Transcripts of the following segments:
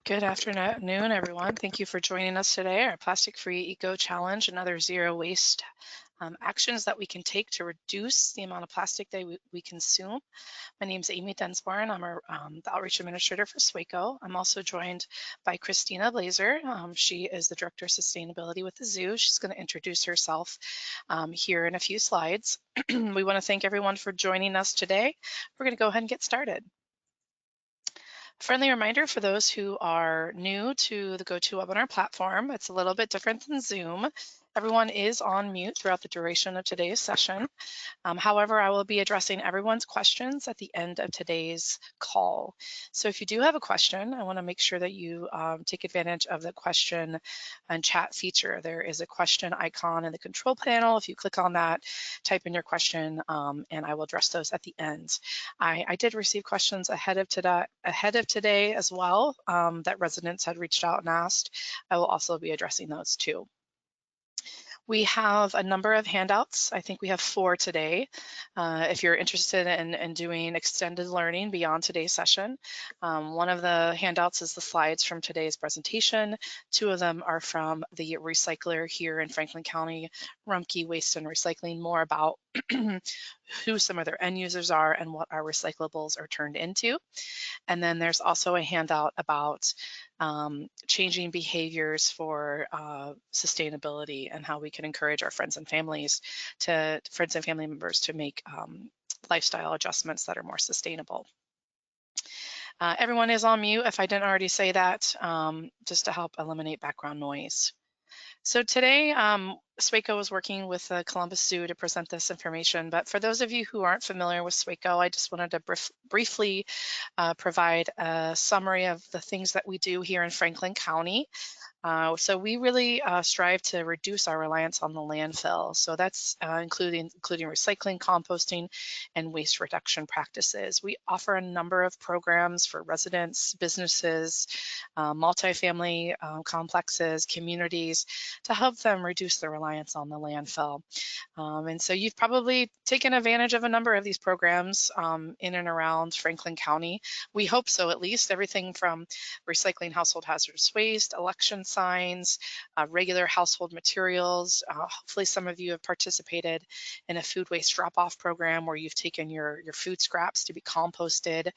Good afternoon, everyone. Thank you for joining us today. Our Plastic Free Eco Challenge and other zero waste actions that we can take to reduce the amount of plastic that we consume. My name is Amy Densborn. I'm the Outreach Administrator for SWACO. I'm also joined by Christina Blazer. She is the Director of Sustainability with the zoo. She's going to introduce herself here in a few slides. We want to thank everyone for joining us today. We're going to go ahead and get started. Friendly reminder for those who are new to the GoToWebinar platform, it's a little bit different than Zoom. Everyone is on mute throughout the duration of today's session. However, I will be addressing everyone's questions at the end of today's call. So if you do have a question, I want to make sure that you take advantage of the question and chat feature. There is a question icon in the control panel. If you click on that, type in your question, and I will address those at the end. I did receive questions ahead of today as well that residents had reached out and asked. I will also be addressing those too. We have a number of handouts. I think we have 4 today. If you're interested in doing extended learning beyond today's session, one of the handouts is the slides from today's presentation. 2 of them are from the recycler here in Franklin County, Rumpke Waste and Recycling, more about who some of their end users are and what our recyclables are turned into. And then there's also a handout about changing behaviors for sustainability and how we can encourage our friends and family members to make lifestyle adjustments that are more sustainable. Everyone is on mute if I didn't already say that, just to help eliminate background noise. So today, SWACO is working with the Columbus Zoo to present this information, but for those of you who aren't familiar with SWACO, I just wanted to briefly provide a summary of the things that we do here in Franklin County. So we really strive to reduce our reliance on the landfill. So that's including recycling, composting, and waste reduction practices. We offer a number of programs for residents, businesses, multifamily complexes, communities to help them reduce their reliance on the landfill. And so you've probably taken advantage of a number of these programs in and around Franklin County. We hope so, at least. Everything from recycling household hazardous waste, election signs, regular household materials. Hopefully some of you have participated in a food waste drop-off program where you've taken your food scraps to be composted.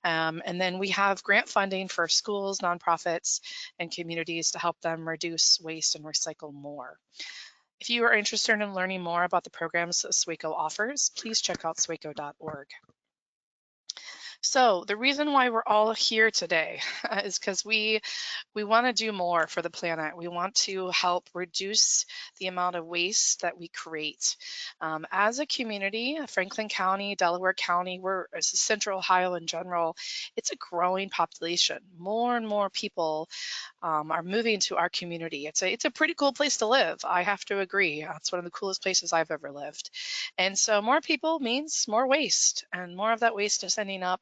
And then we have grant funding for schools, nonprofits, and communities to help them reduce waste and recycle more. If you are interested in learning more about the programs that SWACO offers, please check out swaco.org. So the reason why we're all here today is because we want to do more for the planet. We want to help reduce the amount of waste that we create. As a community, Franklin County, Delaware County, we're Central Ohio in general, it's a growing population. More and more people are moving to our community. It's a pretty cool place to live. I have to agree. It's one of the coolest places I've ever lived. And so more people means more waste, and more of that waste is ending up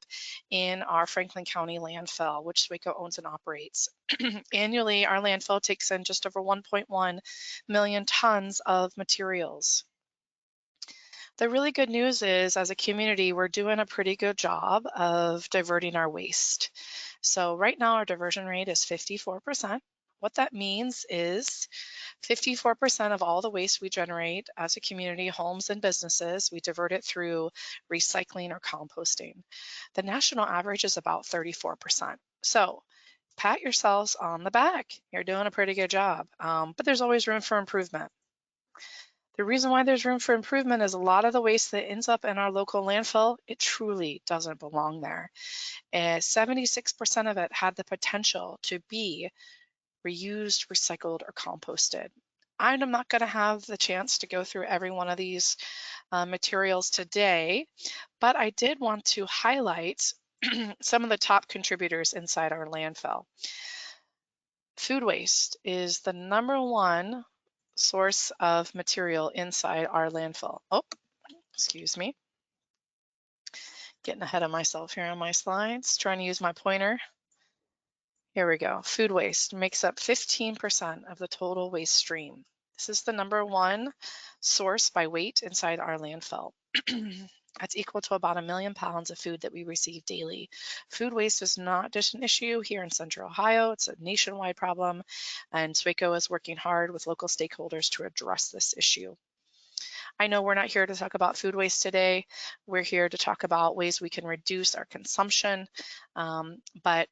in our Franklin County landfill, which SWACO owns and operates. Annually, our landfill takes in just over 1.1 million tons of materials. The really good news is, as a community, we're doing a pretty good job of diverting our waste. So right now, our diversion rate is 54%. What that means is 54% of all the waste we generate as a community, homes and businesses, we divert it through recycling or composting. The national average is about 34%. So pat yourselves on the back. You're doing a pretty good job, but there's always room for improvement. The reason why there's room for improvement is a lot of the waste that ends up in our local landfill, it truly doesn't belong there. 76% of it had the potential to be reused, recycled, or composted. I'm not going to have the chance to go through every one of these materials today, but I did want to highlight some of the top contributors inside our landfill. Food waste is the #1 source of material inside our landfill. Oh, excuse me. Getting ahead of myself here on my slides, trying to use my pointer. Here we go. Food waste makes up 15% of the total waste stream. This is the #1 source by weight inside our landfill. That's equal to about 1 million pounds of food that we receive daily. Food waste is not just an issue here in Central Ohio, it's a nationwide problem, and SWACO is working hard with local stakeholders to address this issue. I know we're not here to talk about food waste today. We're here to talk about ways we can reduce our consumption, but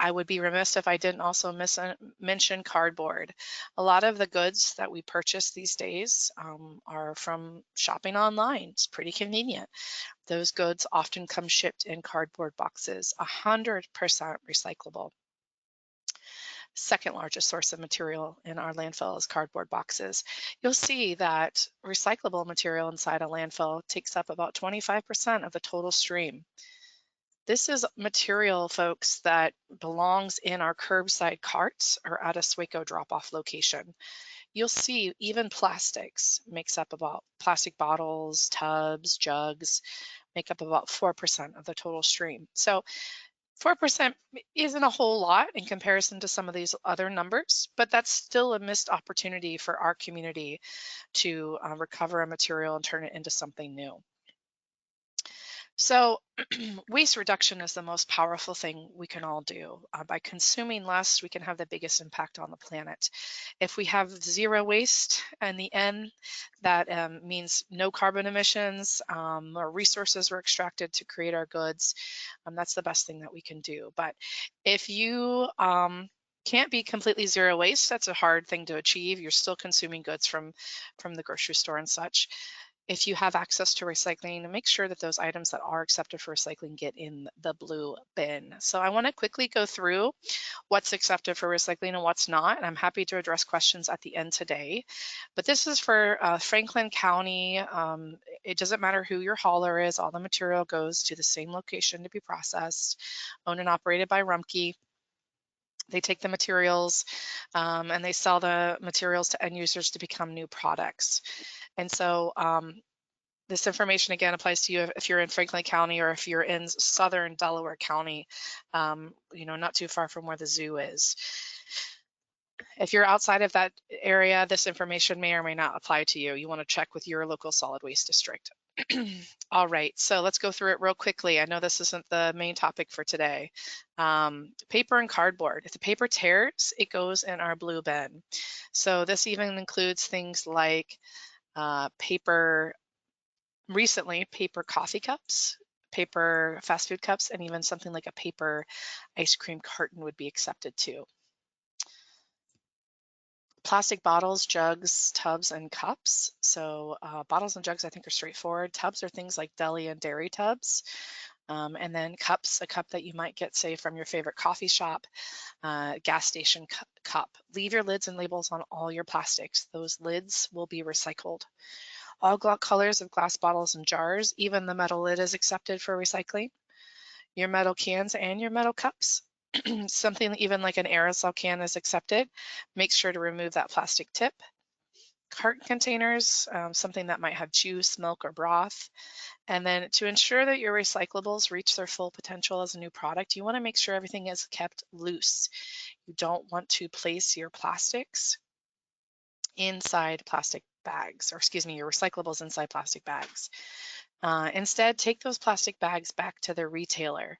I would be remiss if I didn't also mention cardboard. A lot of the goods that we purchase these days are from shopping online. It's pretty convenient. Those goods often come shipped in cardboard boxes, 100% recyclable. Second largest source of material in our landfill is cardboard boxes. You'll see that recyclable material inside a landfill takes up about 25% of the total stream. This is material, folks, that belongs in our curbside carts or at a SWACO drop-off location. You'll see even plastics makes up about plastic bottles, tubs, jugs, make up about 4% of the total stream. So 4% isn't a whole lot in comparison to some of these other numbers, but that's still a missed opportunity for our community to recover a material and turn it into something new. So waste reduction is the most powerful thing we can all do. By consuming less, we can have the biggest impact on the planet. If we have zero waste in the end, that means no carbon emissions, or resources were extracted to create our goods. That's the best thing that we can do. But if you can't be completely zero waste, that's a hard thing to achieve. You're still consuming goods from the grocery store and such. If you have access to recycling, make sure that those items that are accepted for recycling get in the blue bin. So I want to quickly go through what's accepted for recycling and what's not, and I'm happy to address questions at the end today. But this is for Franklin County. It doesn't matter who your hauler is, all the material goes to the same location to be processed, owned and operated by Rumpke. They take the materials and they sell the materials to end users to become new products. And so this information again applies to you if you're in Franklin County or if you're in southern Delaware County, not too far from where the zoo is. If you're outside of that area, this information may or may not apply to you. You want to check with your local solid waste district. All right, so let's go through it real quickly. I know this isn't the main topic for today. Paper and cardboard. If the paper tears, it goes in our blue bin. So this even includes things like paper coffee cups, paper fast food cups, and even something like a paper ice cream carton would be accepted too. Plastic bottles, jugs, tubs, and cups. So bottles and jugs I think are straightforward. Tubs are things like deli and dairy tubs. And then cups, a cup that you might get, say, from your favorite coffee shop, gas station cup. Leave your lids and labels on all your plastics. Those lids will be recycled. All colors of glass bottles and jars, even the metal lid is accepted for recycling. Your metal cans and your metal cups. Something even like an aerosol can is accepted. Make sure to remove that plastic tip. Carton containers, something that might have juice, milk, or broth. And then to ensure that your recyclables reach their full potential as a new product, you want to make sure everything is kept loose. You don't want to place your plastics inside plastic bags, or excuse me, your recyclables inside plastic bags. Instead, take those plastic bags back to their retailer.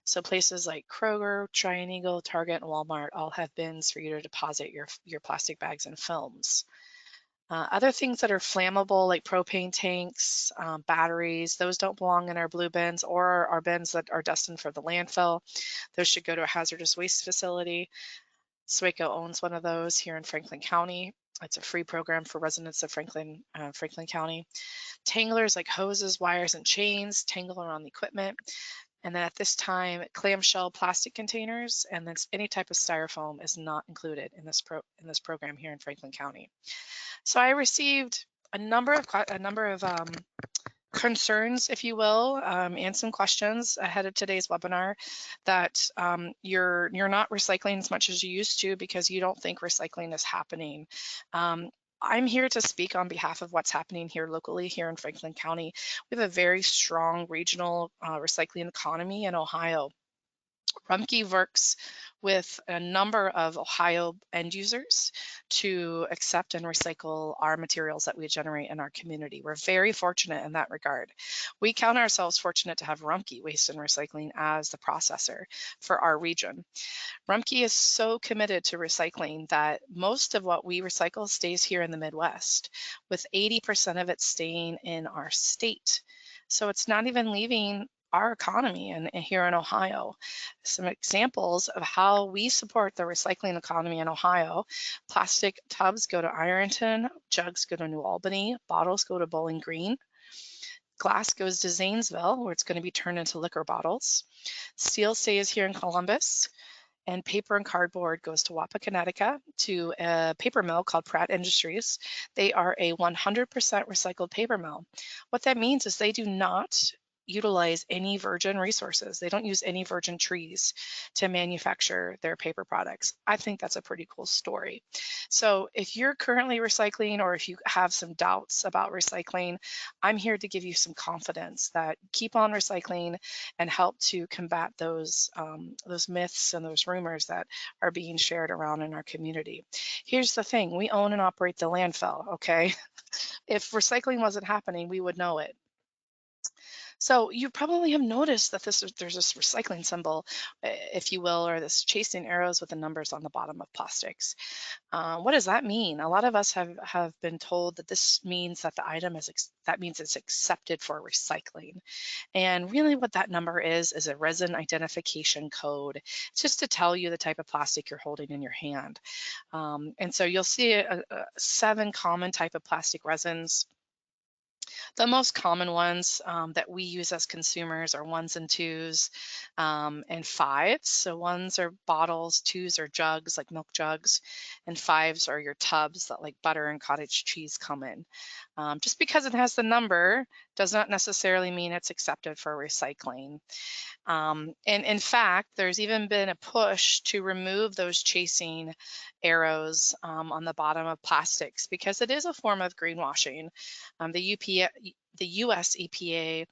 So places like Kroger, Triangle, Target, and Walmart all have bins for you to deposit your plastic bags and films. Other things that are flammable, like propane tanks, batteries, those don't belong in our blue bins or our bins that are destined for the landfill. Those should go to a hazardous waste facility. SWACO owns one of those here in Franklin County. It's a free program for residents of Franklin County. Tanglers like hoses, wires, and chains tangle around the equipment. And then at this time, clamshell plastic containers and then any type of styrofoam is not included in this program here in Franklin County. So I received a number of concerns, if you will, and some questions ahead of today's webinar that you're not recycling as much as you used to because you don't think recycling is happening. I'm here to speak on behalf of what's happening here locally here in Franklin County. We have a very strong regional recycling economy in Ohio. Rumpke works with a number of Ohio end users to accept and recycle our materials that we generate in our community. We're very fortunate in that regard. We count ourselves fortunate to have Rumpke Waste and Recycling as the processor for our region. Rumpke is so committed to recycling that most of what we recycle stays here in the Midwest, with 80% of it staying in our state. So it's not even leaving our economy and here in Ohio. Some examples of how we support the recycling economy in Ohio: plastic tubs go to Ironton, jugs go to New Albany, bottles go to Bowling Green, glass goes to Zanesville, where it's going to be turned into liquor bottles. Steel stays here in Columbus, and paper and cardboard goes to Wapakoneta to a paper mill called Pratt Industries. They are a 100% recycled paper mill. What that means is they do not utilize any virgin resources. They don't use any virgin trees to manufacture their paper products. I think that's a pretty cool story. So if you're currently recycling, or if you have some doubts about recycling, I'm here to give you some confidence that keep on recycling and help to combat those myths and those rumors that are being shared around in our community. Here's the thing: we own and operate the landfill, okay? If recycling wasn't happening, we would know it. So you probably have noticed that there's this recycling symbol, if you will, or this chasing arrows with the numbers on the bottom of plastics. What does that mean? A lot of us have been told that this means that the item that means it's accepted for recycling. And really what that number is a resin identification code. It's just to tell you the type of plastic you're holding in your hand. And so you'll see 7 common type of plastic resins. The most common ones that we use as consumers are 1s and 2s and 5s. So 1s are bottles, 2s are jugs, like milk jugs, and 5s are your tubs that like butter and cottage cheese come in. Just because it has the number does not necessarily mean it's accepted for recycling. And in fact, there's even been a push to remove those chasing arrows on the bottom of plastics, because it is a form of greenwashing. The US EPA,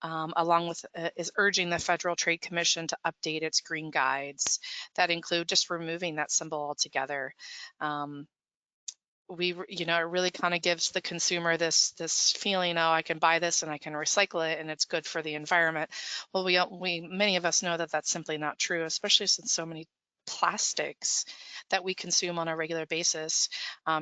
along with, is urging the Federal Trade Commission to update its green guides that include just removing that symbol altogether. It really kind of gives the consumer this feeling, oh, I can buy this and I can recycle it and it's good for the environment. Well, many of us know that that's simply not true, especially since so many plastics that we consume on a regular basis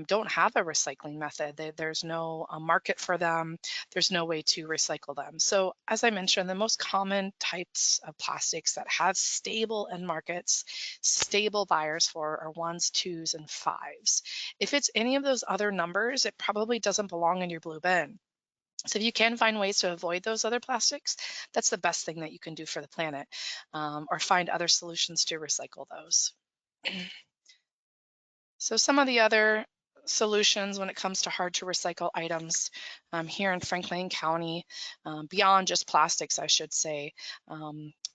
don't have a recycling method. There's no market for them. There's no way to recycle them. So as I mentioned, the most common types of plastics that have stable end markets, stable buyers for, are 1s, 2s, and 5s. If it's any of those other numbers, it probably doesn't belong in your blue bin. So if you can find ways to avoid those other plastics, that's the best thing that you can do for the planet, or find other solutions to recycle those. So some of the other solutions when it comes to hard to recycle items here in Franklin County, beyond just plastics, I should say.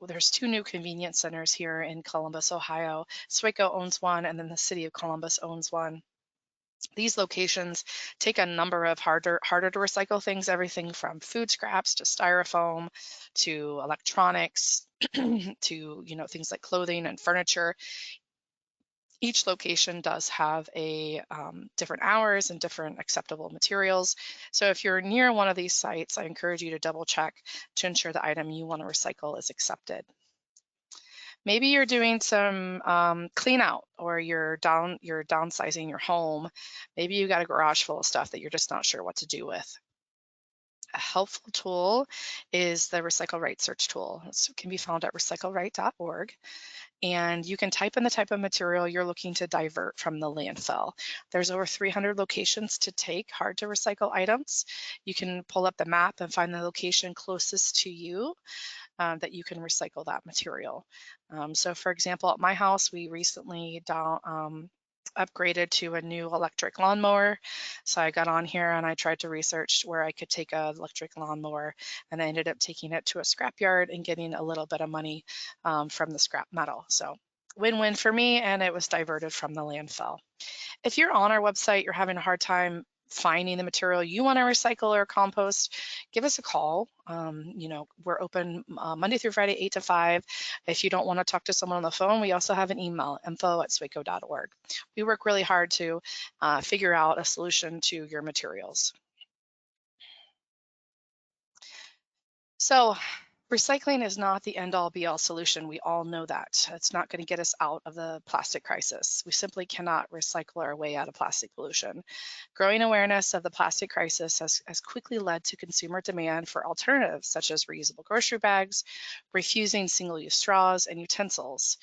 There's 2 new convenience centers here in Columbus, Ohio. SWACO owns one, and then the city of Columbus owns one. These locations take a number of harder to recycle things, everything from food scraps to styrofoam to electronics to things like clothing and furniture. Each location does have a different hours and different acceptable materials. So if you're near one of these sites, I encourage you to double check to ensure the item you want to recycle is accepted. Maybe you're doing some clean out, or you're downsizing your home. Maybe you got a garage full of stuff that you're just not sure what to do with. A helpful tool is the Recycle Right search tool. It can be found at recycleright.org. And you can type in the type of material you're looking to divert from the landfill. There's over 300 locations to take hard to recycle items. You can pull up the map and find the location closest to you that you can recycle that material. So for example, at my house, we recently upgraded to a new electric lawnmower. So I got on here and I tried to research where I could take an electric lawnmower, and I ended up taking it to a scrapyard and getting a little bit of money from the scrap metal. So win-win for me, and it was diverted from the landfill. If you're on our website, you're having a hard time finding the material you want to recycle or compost, give us a call. We're open Monday through Friday, 8 to 5. If you don't want to talk to someone on the phone, we also have an email, info@swaco.org. We work really hard to figure out a solution to your materials. So recycling is not the end-all be-all solution. We all know that. It's not going to get us out of the plastic crisis. We simply cannot recycle our way out of plastic pollution. Growing awareness of the plastic crisis has quickly led to consumer demand for alternatives such as reusable grocery bags, refusing single-use straws, and utensils.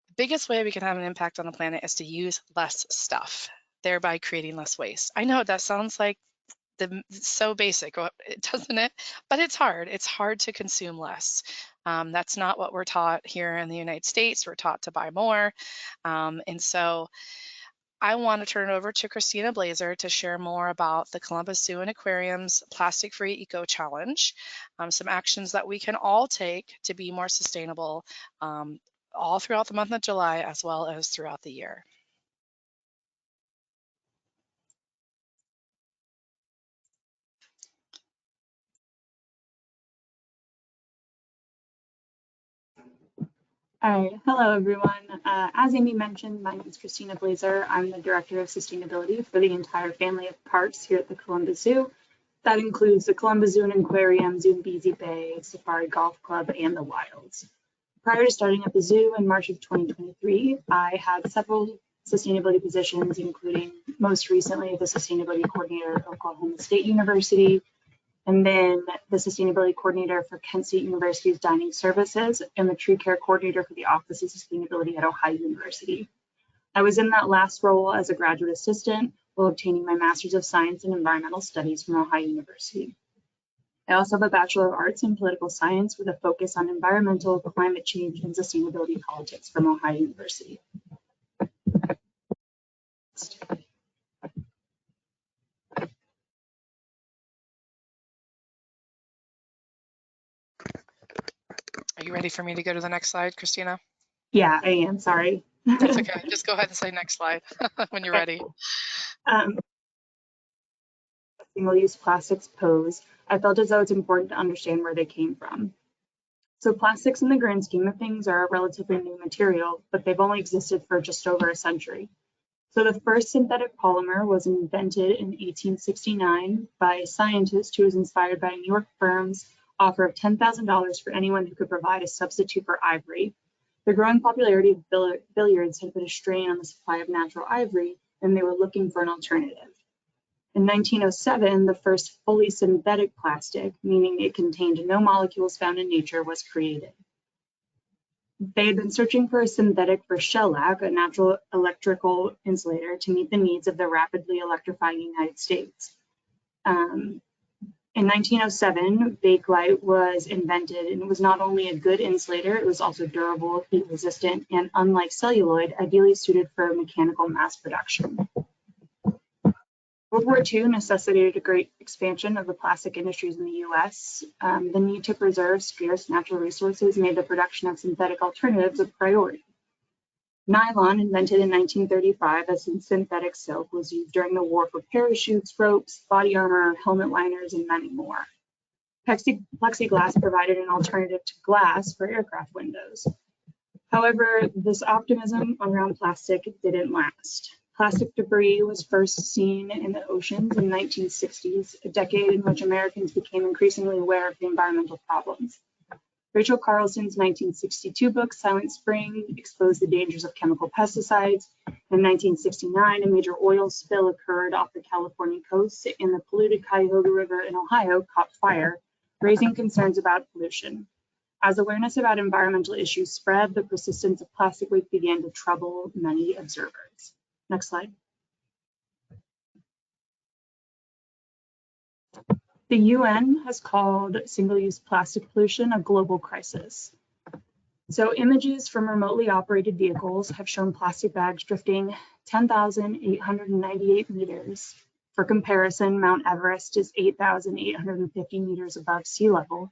The biggest way we can have an impact on the planet is to use less stuff, thereby creating less waste. I know that sounds like so basic, doesn't it? But it's hard. It's hard to consume less. That's not what we're taught here in the United States. We're taught to buy more. And so I want to turn it over to Christina Blazer to share more about the Columbus Zoo and Aquarium's Plastic Free EcoChallenge, some actions that we can all take to be more sustainable all throughout the month of July as well as throughout the year. All right, hello everyone. As Amy mentioned, my name is Christina Blazer. I'm the Director of Sustainability for the entire family of parks here at the Columbus Zoo. That includes the Columbus Zoo and Aquarium, Zoombezi Bay, Safari Golf Club, and the Wilds. Prior to starting at the zoo in March of 2023, I had several sustainability positions, including most recently the Sustainability Coordinator at Oklahoma State University, and then the Sustainability Coordinator for Kent State University's Dining Services, and the Tree Care Coordinator for the Office of Sustainability at Ohio University. I was in that last role as a graduate assistant while obtaining my Master's of Science in Environmental Studies from Ohio University. I also have a Bachelor of Arts in Political Science with a focus on environmental, climate change, and sustainability politics from Ohio University. Are you ready for me to go to the next slide, Christina? Yeah, I am, sorry. That's okay. Just go ahead and say next slide when you're ready. Single-use plastics pose, I felt as though it's important to understand where they came from. So plastics in the grand scheme of things are a relatively new material, but they've only existed for just over a century. So the first synthetic polymer was invented in 1869 by a scientist who was inspired by a New York firm's offer of $10,000 for anyone who could provide a substitute for ivory. The growing popularity of billiards had put a strain on the supply of natural ivory, and they were looking for an alternative. In 1907, the first fully synthetic plastic, meaning it contained no molecules found in nature, was created. They had been searching for a synthetic for shellac, a natural electrical insulator, to meet the needs of the rapidly electrifying United States. In 1907, bakelite was invented, and it was not only a good insulator, it was also durable, heat resistant, and unlike celluloid, ideally suited for mechanical mass production. World War II necessitated a great expansion of the plastic industries in the US. The need to preserve scarce natural resources made the production of synthetic alternatives a priority. Nylon, invented in 1935 as synthetic silk, was used during the war for parachutes, ropes, body armor, helmet liners, and many more. Plexiglass provided an alternative to glass for aircraft windows. However, this optimism around plastic didn't last. Plastic debris was first seen in the oceans in the 1960s, a decade in which Americans became increasingly aware of the environmental problems. Rachel Carlson's 1962 book, Silent Spring, exposed the dangers of chemical pesticides. In 1969, a major oil spill occurred off the California coast, and the polluted Cuyahoga River in Ohio caught fire, raising concerns about pollution. As awareness about environmental issues spread, the persistence of plastic waste began to trouble many observers. Next slide. The UN has called single-use plastic pollution a global crisis. So images from remotely operated vehicles have shown plastic bags drifting 10,898 meters. For comparison, Mount Everest is 8,850 meters above sea level,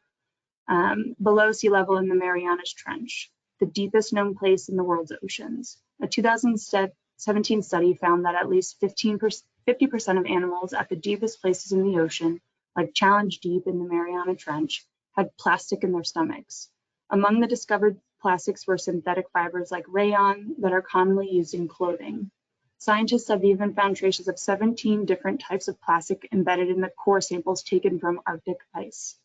below sea level in the Marianas Trench, the deepest known place in the world's oceans. A 2017 study found that at least 15 50% of animals at the deepest places in the ocean, like Challenge Deep in the Mariana Trench, had plastic in their stomachs. Among the discovered plastics were synthetic fibers like rayon that are commonly used in clothing. Scientists have even found traces of 17 different types of plastic embedded in the core samples taken from Arctic ice.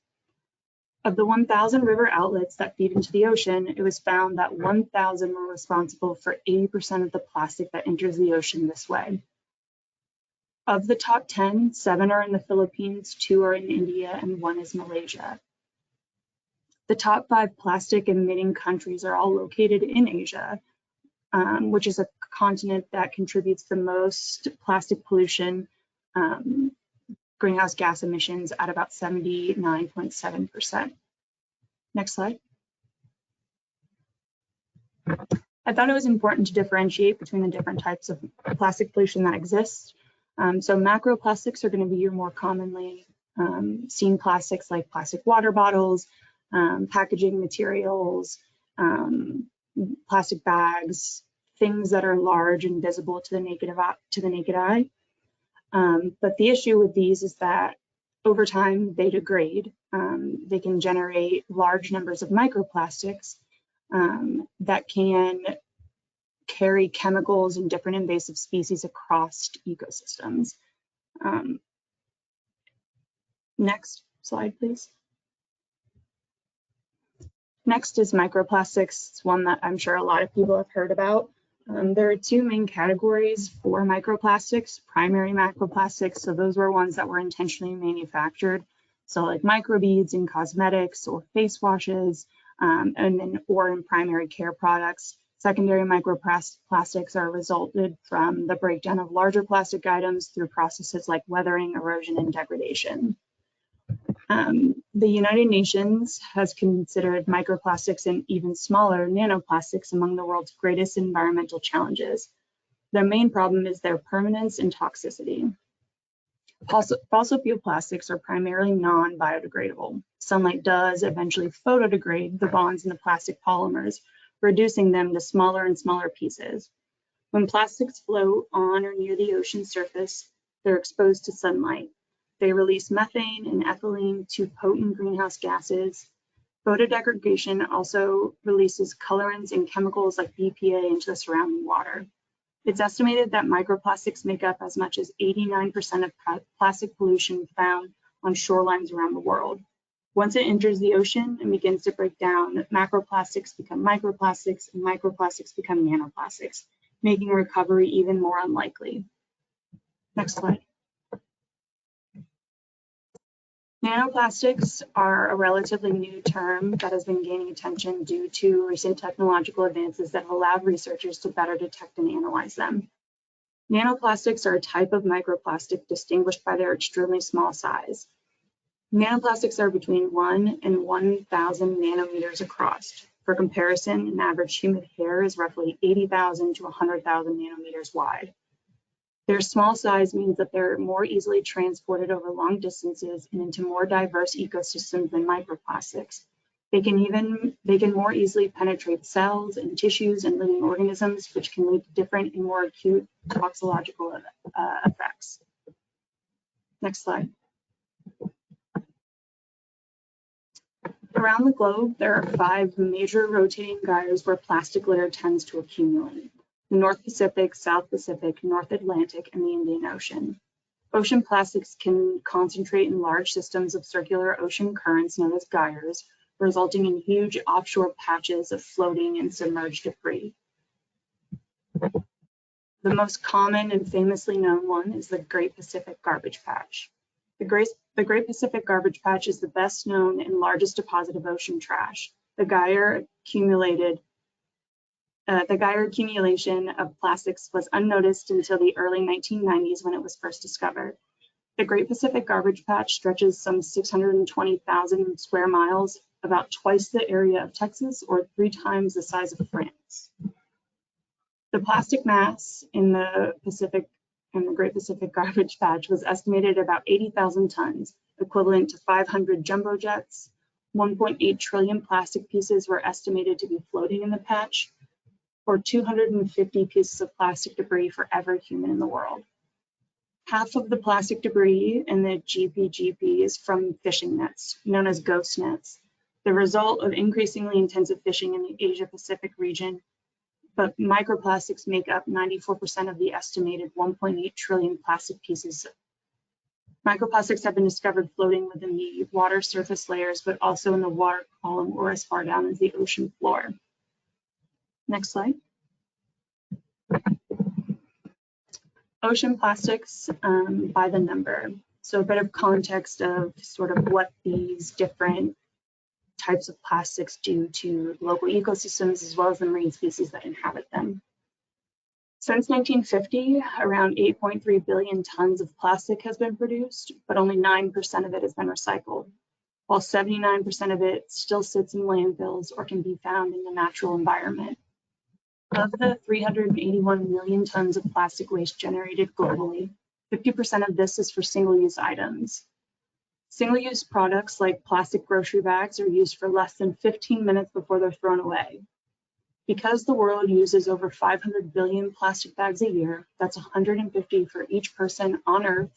Of the 1,000 river outlets that feed into the ocean, it was found that 1,000 were responsible for 80% of the plastic that enters the ocean this way. Of the top 10, 7 are in the Philippines, 2 are in India, and 1 is Malaysia. The top 5 plastic emitting countries are all located in Asia, which is a continent that contributes the most plastic pollution, greenhouse gas emissions at about 79.7%. Next slide. I thought it was important to differentiate between the different types of plastic pollution that exists. So macroplastics are going to be your more commonly seen plastics like plastic water bottles, packaging materials, plastic bags, things that are large and visible to the naked eye. But the issue with these is that over time they degrade. They can generate large numbers of microplastics that can carry chemicals and different invasive species across ecosystems. Next slide, please. Next is microplastics. It's one that I'm sure a lot of people have heard about. There are 2 main categories for microplastics: primary macroplastics, so those were ones that were intentionally manufactured, so like microbeads in cosmetics or face washes, or in primary care products. Secondary microplastics are resulted from the breakdown of larger plastic items through processes like weathering, erosion, and degradation. The United Nations has considered microplastics and even smaller nanoplastics among the world's greatest environmental challenges. Their main problem is their permanence and toxicity. Fossil fuel plastics are primarily non-biodegradable. Sunlight does eventually photodegrade the bonds in the plastic polymers, reducing them to smaller and smaller pieces. When plastics float on or near the ocean surface, they're exposed to sunlight. They release methane and ethylene, 2 potent greenhouse gases. Photodegradation also releases colorants and chemicals like BPA into the surrounding water. It's estimated that microplastics make up as much as 89% of plastic pollution found on shorelines around the world. Once it enters the ocean and begins to break down, macroplastics become microplastics and microplastics become nanoplastics, making recovery even more unlikely. Next slide. Nanoplastics are a relatively new term that has been gaining attention due to recent technological advances that have allowed researchers to better detect and analyze them. Nanoplastics are a type of microplastic distinguished by their extremely small size. Nanoplastics are between 1 and 1,000 nanometers across. For comparison, an average human hair is roughly 80,000 to 100,000 nanometers wide. Their small size means that they're more easily transported over long distances and into more diverse ecosystems than microplastics. They can more easily penetrate cells and tissues and living organisms, which can lead to different and more acute toxicological effects. Next slide. Around the globe, there are 5 major rotating gyres where plastic litter tends to accumulate: the North Pacific, South Pacific, North Atlantic, and the Indian Ocean. Ocean plastics can concentrate in large systems of circular ocean currents known as gyres, resulting in huge offshore patches of floating and submerged debris. The most common and famously known one is the Great Pacific Garbage Patch. The Great Pacific Garbage Patch is the best known and largest deposit of ocean trash. The gyre accumulation of plastics was unnoticed until the early 1990s when it was first discovered. The Great Pacific Garbage Patch stretches some 620,000 square miles, about twice the area of Texas or 3 times the size of France. The plastic mass in the Great Pacific Garbage Patch was estimated at about 80,000 tons, equivalent to 500 jumbo jets. 1.8 trillion plastic pieces were estimated to be floating in the patch, or 250 pieces of plastic debris for every human in the world. Half of the plastic debris in the GPGP is from fishing nets, known as ghost nets, the result of increasingly intensive fishing in the Asia-Pacific region, but microplastics make up 94% of the estimated 1.8 trillion plastic pieces. Microplastics have been discovered floating within the water surface layers, but also in the water column or as far down as the ocean floor. Next slide. Ocean plastics by the number. So a bit of context of sort of what these different types of plastics do to local ecosystems as well as the marine species that inhabit them. Since 1950, around 8.3 billion tons of plastic has been produced, but only 9% of it has been recycled, while 79% of it still sits in landfills or can be found in the natural environment. Of the 381 million tons of plastic waste generated globally, 50% of this is for single-use items. Single-use products like plastic grocery bags are used for less than 15 minutes before they're thrown away. Because the world uses over 500 billion plastic bags a year, that's 150 for each person on Earth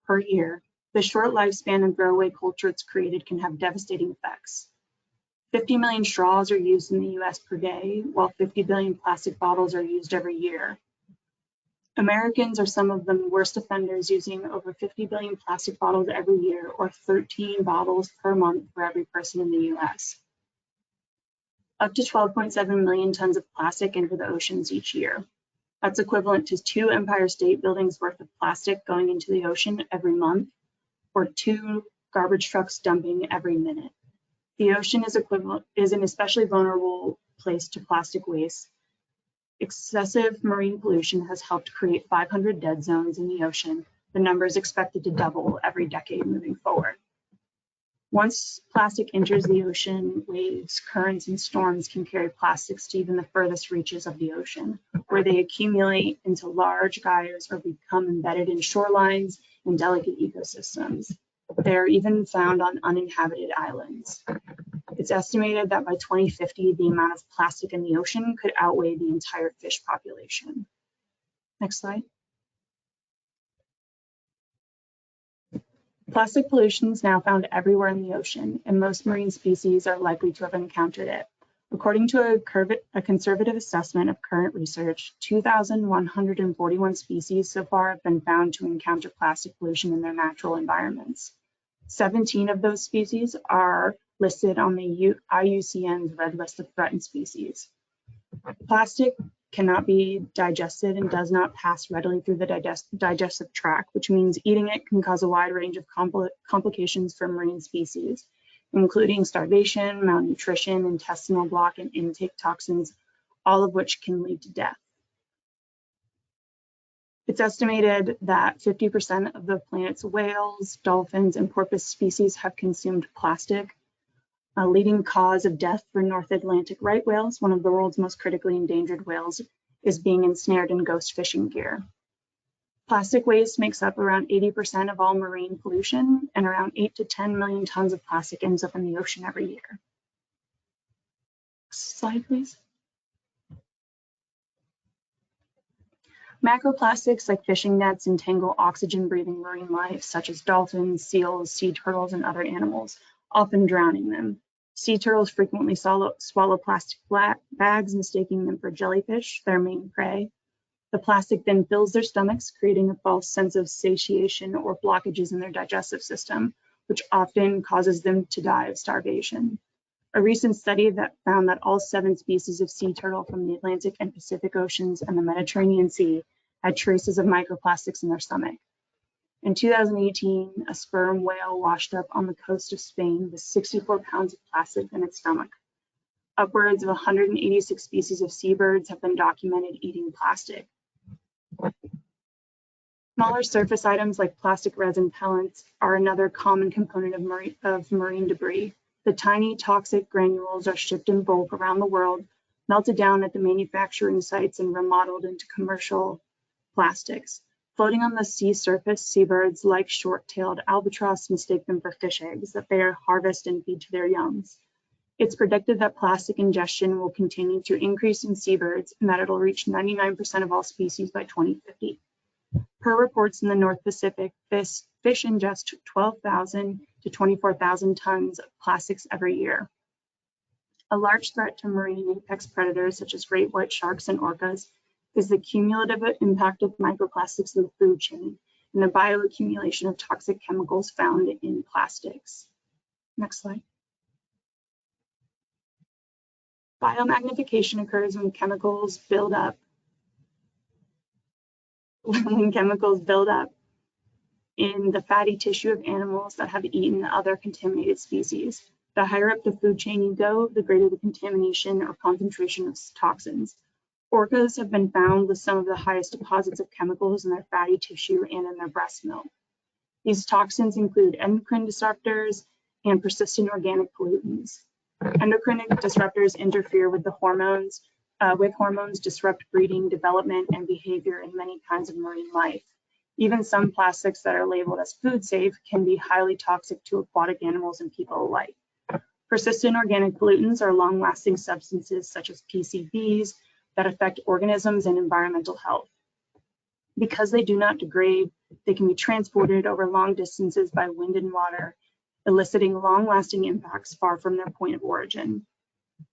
per year, the short lifespan and throwaway culture it's created can have devastating effects. 50 million straws are used in the US per day, while 50 billion plastic bottles are used every year. Americans are some of the worst offenders, using over 50 billion plastic bottles every year, or 13 bottles per month for every person in the US. Up to 12.7 million tons of plastic enter the oceans each year. That's equivalent to 2 Empire State Buildings worth of plastic going into the ocean every month, or 2 garbage trucks dumping every minute. The ocean is an especially vulnerable place to plastic waste. Excessive marine pollution has helped create 500 dead zones in the ocean. The number is expected to double every decade moving forward. Once plastic enters the ocean, waves, currents, and storms can carry plastics to even the furthest reaches of the ocean, where they accumulate into large gyres or become embedded in shorelines and delicate ecosystems. They are even found on uninhabited islands. It's estimated that by 2050, the amount of plastic in the ocean could outweigh the entire fish population. Next slide. Plastic pollution is now found everywhere in the ocean, and most marine species are likely to have encountered it. According to a conservative assessment of current research, 2,141 species so far have been found to encounter plastic pollution in their natural environments. 17 of those species are listed on the IUCN's Red List of Threatened Species. Plastic cannot be digested and does not pass readily through the digestive tract, which means eating it can cause a wide range of complications for marine species, including starvation, malnutrition, intestinal block, and intake toxins, all of which can lead to death. It's estimated that 50% of the planet's whales, dolphins, and porpoise species have consumed plastic. A leading cause of death for North Atlantic right whales, one of the world's most critically endangered whales, is being ensnared in ghost fishing gear. Plastic waste makes up around 80% of all marine pollution, and around 8 to 10 million tons of plastic ends up in the ocean every year. Next slide, please. Macroplastics like fishing nets entangle oxygen-breathing marine life, such as dolphins, seals, sea turtles, and other animals, often drowning them. Sea turtles frequently swallow plastic bags, mistaking them for jellyfish, their main prey. The plastic then fills their stomachs, creating a false sense of satiation or blockages in their digestive system, which often causes them to die of starvation. A recent study that found that all 7 species of sea turtle from the Atlantic and Pacific Oceans and the Mediterranean Sea had traces of microplastics in their stomach. In 2018, a sperm whale washed up on the coast of Spain with 64 pounds of plastic in its stomach. Upwards of 186 species of seabirds have been documented eating plastic. Smaller surface items like plastic resin pellets are another common component of marine debris. The tiny toxic granules are shipped in bulk around the world, melted down at the manufacturing sites, and remodeled into commercial plastics. Floating on the sea surface, seabirds like short-tailed albatross mistake them for fish eggs that they harvest and feed to their youngs. It's predicted that plastic ingestion will continue to increase in seabirds and that it'll reach 99% of all species by 2050. Per reports in the North Pacific, fish ingest 12,000 to 24,000 tons of plastics every year. A large threat to marine apex predators such as great white sharks and orcas is the cumulative impact of microplastics in the food chain and the bioaccumulation of toxic chemicals found in plastics. Next slide. Biomagnification occurs when chemicals build up in the fatty tissue of animals that have eaten other contaminated species. The higher up the food chain you go, the greater the contamination or concentration of toxins. Orcas have been found with some of the highest deposits of chemicals in their fatty tissue and in their breast milk. These toxins include endocrine disruptors and persistent organic pollutants. Endocrine disruptors interfere with the hormones, disrupt breeding, development, and behavior in many kinds of marine life. Even some plastics that are labeled as food safe can be highly toxic to aquatic animals and people alike. Persistent organic pollutants are long-lasting substances such as PCBs that affect organisms and environmental health. Because they do not degrade, they can be transported over long distances by wind and water, eliciting long-lasting impacts far from their point of origin.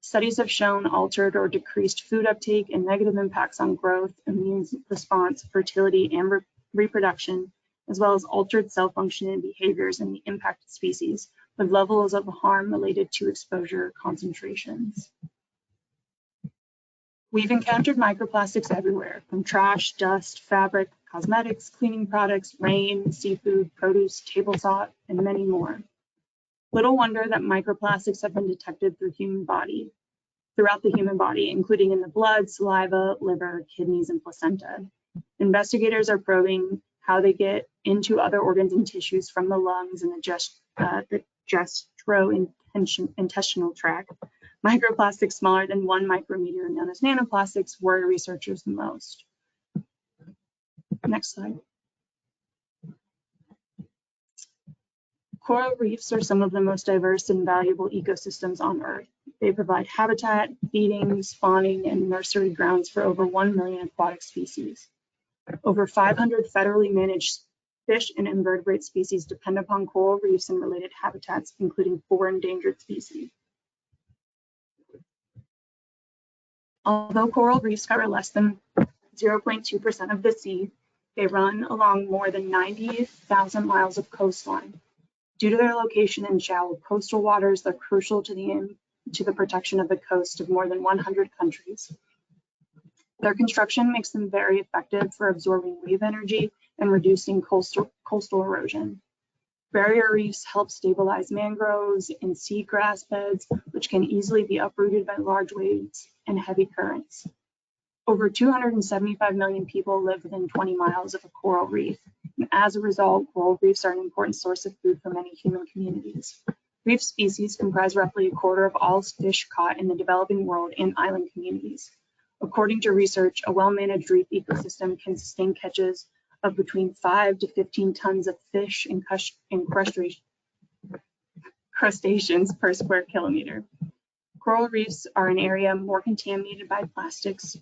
Studies have shown altered or decreased food uptake and negative impacts on growth, immune response, fertility, and reproduction, as well as altered cell function and behaviors in the impacted species, with levels of harm related to exposure concentrations. We've encountered microplastics everywhere, from trash, dust, fabric, cosmetics, cleaning products, rain, seafood, produce, table salt, and many more. Little wonder that microplastics have been detected throughout the human body, including in the blood, saliva, liver, kidneys, and placenta. Investigators are probing how they get into other organs and tissues from the lungs and the gastrointestinal tract. Microplastics smaller than 1 micrometer, known as nanoplastics, worry researchers the most. Next slide. Coral reefs are some of the most diverse and valuable ecosystems on Earth. They provide habitat, feeding, spawning, and nursery grounds for over 1 million aquatic species. Over 500 federally managed fish and invertebrate species depend upon coral reefs and related habitats, including 4 endangered species. Although coral reefs cover less than 0.2% of the sea, they run along more than 90,000 miles of coastline. Due to their location in shallow coastal waters, they're crucial to the protection of the coast of more than 100 countries. Their construction makes them very effective for absorbing wave energy and reducing coastal erosion. Barrier reefs help stabilize mangroves and seagrass beds, which can easily be uprooted by large waves and heavy currents. Over 275 million people live within 20 miles of a coral reef. And as a result, coral reefs are an important source of food for many human communities. Reef species comprise roughly a quarter of all fish caught in the developing world and island communities. According to research, a well-managed reef ecosystem can sustain catches of between 5 to 15 tons of fish and crustaceans per square kilometer. Coral reefs are an area more contaminated by plastics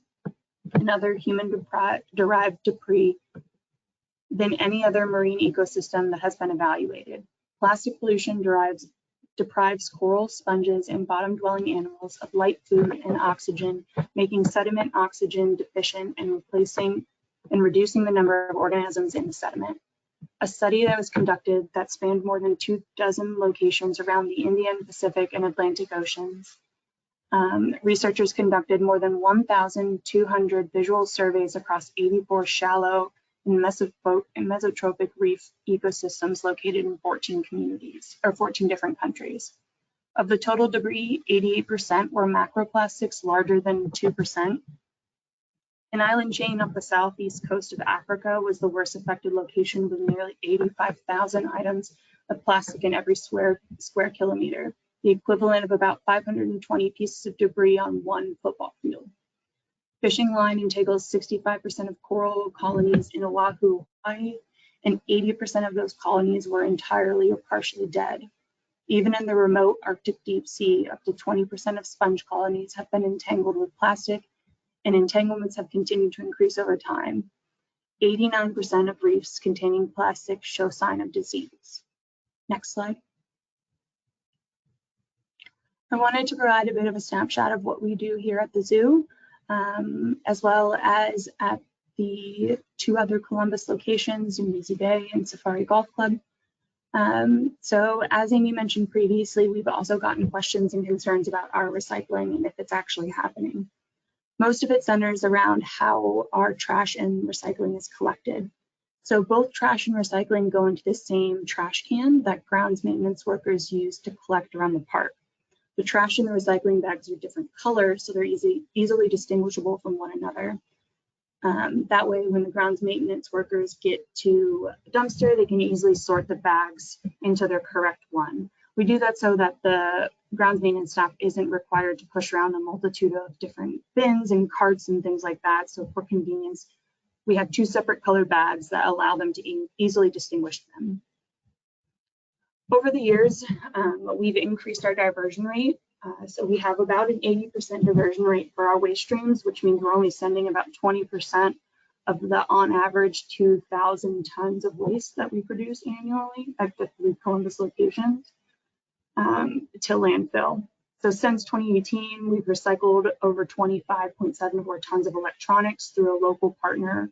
and other human-derived debris than any other marine ecosystem that has been evaluated. Plastic pollution deprives coral, sponges, and bottom-dwelling animals of light food and oxygen, making sediment oxygen deficient and reducing the number of organisms in the sediment. A study that was conducted that spanned more than 24 locations around the Indian, Pacific, and Atlantic Oceans. Researchers conducted more than 1,200 visual surveys across 84 shallow and mesotrophic reef ecosystems located in 14 different countries. Of the total debris, 88% were macroplastics larger than 2%. An island chain off the southeast coast of Africa was the worst affected location with nearly 85,000 items of plastic in every square kilometer, the equivalent of about 520 pieces of debris on 1 football field. Fishing line entangles 65% of coral colonies in Oahu, Hawaii, and 80% of those colonies were entirely or partially dead. Even in the remote Arctic deep sea, up to 20% of sponge colonies have been entangled with plastic, and entanglements have continued to increase over time. 89% of reefs containing plastic show sign of disease. Next slide. I wanted to provide a bit of a snapshot of what we do here at the zoo, as well as at the 2 other Columbus locations in Breezy Bay and Safari Golf Club. So as Amy mentioned previously, we've also gotten questions and concerns about our recycling and if it's actually happening. Most of it centers around how our trash and recycling is collected. So both trash and recycling go into the same trash can that grounds maintenance workers use to collect around the park. The trash and the recycling bags are different colors, so they're easily distinguishable from one another. That way, when the grounds maintenance workers get to a dumpster, they can easily sort the bags into their correct one. We do that so that the grounds maintenance staff isn't required to push around a multitude of different bins and carts and things like that. So for convenience, we have 2 separate colored bags that allow them to easily distinguish them. Over the years, we've increased our diversion rate. So we have about an 80% diversion rate for our waste streams, which means we're only sending about 20% of the, on average, 2,000 tons of waste that we produce annually at the 3 Columbus locations to landfill. So since 2018, we've recycled over 25.74 tons of electronics through a local partner,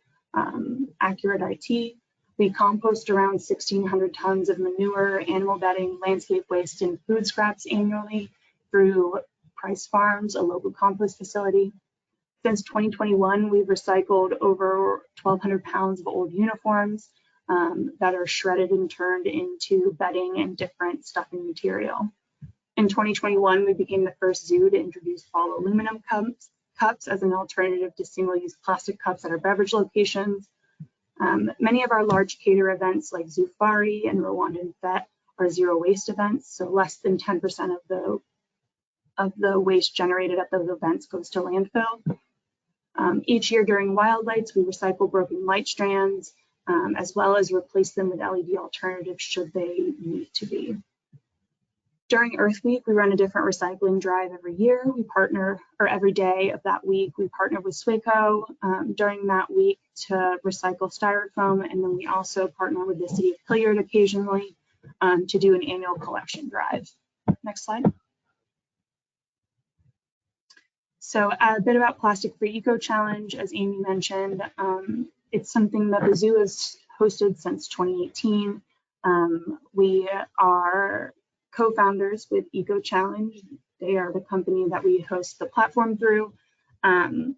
Accurate IT. We compost around 1,600 tons of manure, animal bedding, landscape waste, and food scraps annually through Price Farms, a local compost facility. Since 2021, we've recycled over 1,200 pounds of old uniforms that are shredded and turned into bedding and different stuffing material. In 2021, we became the first zoo to introduce fall aluminum cups as an alternative to single-use plastic cups at our beverage locations. Many of our large cater events like Zoofari and Rwandan Fete are zero waste events, so less than 10% of the waste generated at those events goes to landfill. Each year during Wild Lights, we recycle broken light strands, as well as replace them with LED alternatives should they need to be. During Earth Week, we run a different recycling drive every year. We partner, or every day of that week, we partner with SWACO during that week to recycle styrofoam, and then we also partner with the city of Hilliard occasionally to do an annual collection drive. Next slide. So a bit about Plastic Free EcoChallenge, as Amy mentioned, it's something that the zoo has hosted since 2018. We are co-founders with EcoChallenge. They are the company that we host the platform through. And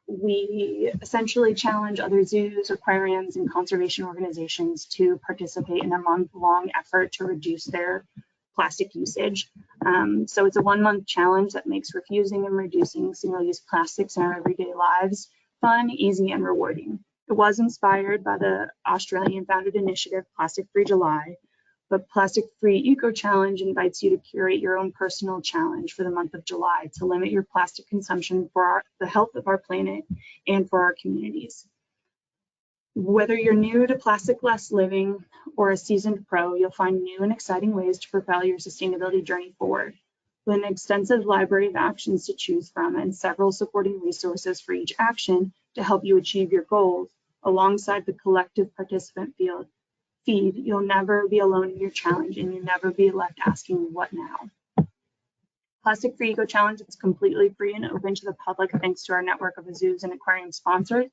we essentially challenge other zoos, aquariums, and conservation organizations to participate in a month-long effort to reduce their plastic usage. So it's a 1-month challenge that makes refusing and reducing single-use plastics in our everyday lives fun, easy, and rewarding. It was inspired by the Australian-founded initiative Plastic Free July, but Plastic Free EcoChallenge invites you to curate your own personal challenge for the month of July to limit your plastic consumption for the health of our planet and for our communities. Whether you're new to plastic-less living or a seasoned pro, you'll find new and exciting ways to propel your sustainability journey forward. With an extensive library of actions to choose from and several supporting resources for each action to help you achieve your goals, alongside the collective participant feed, you'll never be alone in your challenge and you'll never be left asking, what now? Plastic Free EcoChallenge is completely free and open to the public thanks to our network of zoos and aquarium sponsors.